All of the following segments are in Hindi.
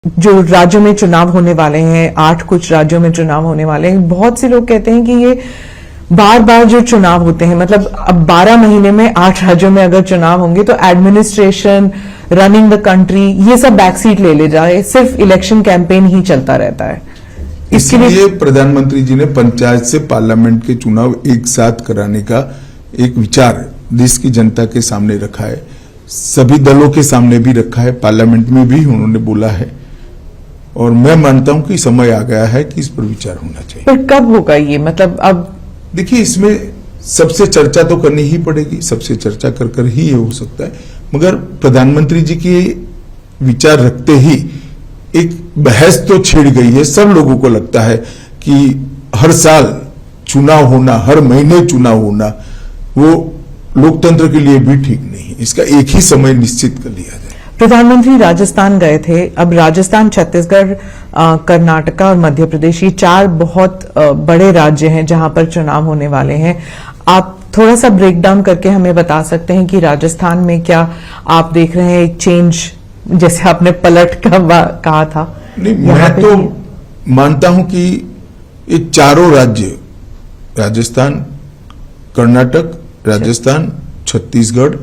जो राज्यों में चुनाव होने वाले हैं, 8 कुछ राज्यों में चुनाव होने वाले हैं, बहुत से लोग कहते हैं कि ये बार बार जो चुनाव होते हैं, मतलब अब 12 महीने में 8 राज्यों में अगर चुनाव होंगे तो एडमिनिस्ट्रेशन, रनिंग द कंट्री, ये सब बैकसीट ले जाए, सिर्फ इलेक्शन कैंपेन ही चलता रहता है। इसलिए प्रधानमंत्री जी ने पंचायत से पार्लियामेंट के चुनाव एक साथ कराने का एक विचार देश की जनता के सामने रखा है, सभी दलों के सामने भी रखा है, पार्लियामेंट में भी उन्होंने बोला है, और मैं मानता हूं कि समय आ गया है कि इस पर विचार होना चाहिए। पर कब होगा ये? मतलब अब देखिए, इसमें सबसे चर्चा तो करनी ही पड़ेगी, सबसे चर्चा कर ही ये हो सकता है, मगर प्रधानमंत्री जी के विचार रखते ही एक बहस तो छिड़ गई है। सब लोगों को लगता है कि हर साल चुनाव होना, हर महीने चुनाव होना, वो लोकतंत्र के लिए भी ठीक नहीं है। इसका एक ही समय निश्चित कर लिया जाए। प्रधानमंत्री राजस्थान गए थे, अब राजस्थान, छत्तीसगढ़, कर्नाटका और मध्य प्रदेश, ये 4 बहुत बड़े राज्य हैं जहां पर चुनाव होने वाले हैं। आप थोड़ा सा ब्रेक डाउन करके हमें बता सकते हैं कि राजस्थान में क्या आप देख रहे हैं एक चेंज, जैसे आपने पलट का कहा था? नहीं, मैं तो मानता हूं कि ये चारों राज्य, राजस्थान, कर्नाटक, राजस्थान, छत्तीसगढ़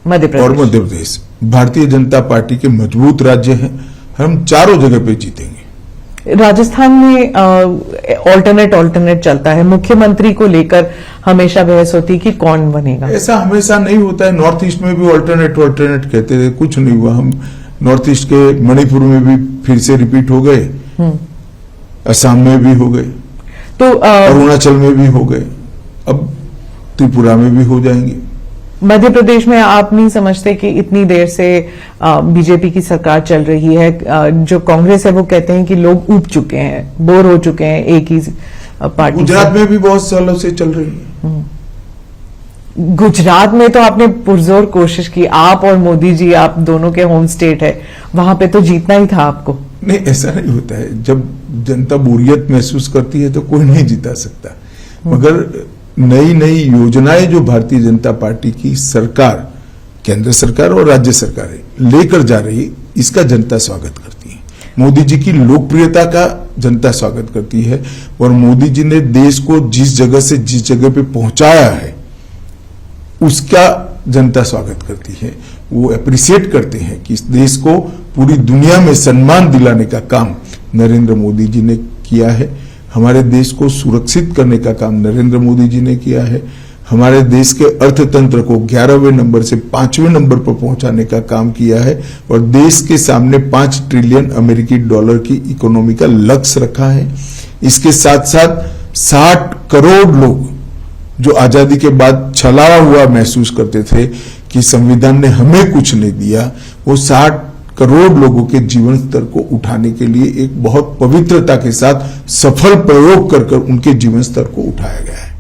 और मध्य प्रदेश भारतीय जनता पार्टी के मजबूत राज्य हैं। हम चारों जगह पे जीतेंगे। राजस्थान में ऑल्टरनेट चलता है, मुख्यमंत्री को लेकर हमेशा बहस होती है कि कौन बनेगा। ऐसा हमेशा नहीं होता है। नॉर्थ ईस्ट में भी ऑल्टरनेट कहते थे, कुछ नहीं हुआ। हम नॉर्थ ईस्ट के मणिपुर में भी फिर से रिपीट हो गए, असम में भी हो गए, तो अरुणाचल में भी हो गए, अब त्रिपुरा में भी हो जाएंगे। मध्य प्रदेश में आप नहीं समझते कि इतनी देर से बीजेपी की सरकार चल रही है, जो कांग्रेस है वो कहते हैं कि लोग ऊब चुके हैं, बोर हो चुके हैं एक ही पार्टी। गुजरात में भी बहुत सालों से चल रही है। गुजरात में तो आपने पुरजोर कोशिश की, आप और मोदी जी, आप दोनों के होम स्टेट है, वहां पे तो जीतना ही था आपको। नहीं, ऐसा नहीं होता है। जब जनता बोरियत महसूस करती है तो कोई नहीं जीता सकता, मगर नई नई योजनाएं जो भारतीय जनता पार्टी की सरकार, केंद्र सरकार और राज्य सरकारें लेकर जा रही, इसका जनता स्वागत करती है। मोदी जी की लोकप्रियता का जनता स्वागत करती है, और मोदी जी ने देश को जिस जगह से जिस जगह पे पहुंचाया है उसका जनता स्वागत करती है। वो अप्रिशिएट करते हैं कि इस देश को पूरी दुनिया में सम्मान दिलाने का काम नरेंद्र मोदी जी ने किया है। हमारे देश को सुरक्षित करने का काम नरेंद्र मोदी जी ने किया है। हमारे देश के अर्थतंत्र को 11वें नंबर से 5वें नंबर पर पहुंचाने का काम किया है, और देश के सामने 5 ट्रिलियन अमेरिकी डॉलर की इकोनॉमी का लक्ष्य रखा है। इसके साथ साथ 60 करोड़ लोग जो आजादी के बाद छलावा हुआ महसूस करते थे कि संविधान ने हमें कुछ नहीं दिया, वो 60 करोड़ लोगों के जीवन स्तर को उठाने के लिए एक बहुत पवित्रता के साथ सफल प्रयोग कर उनके जीवन स्तर को उठाया गया है।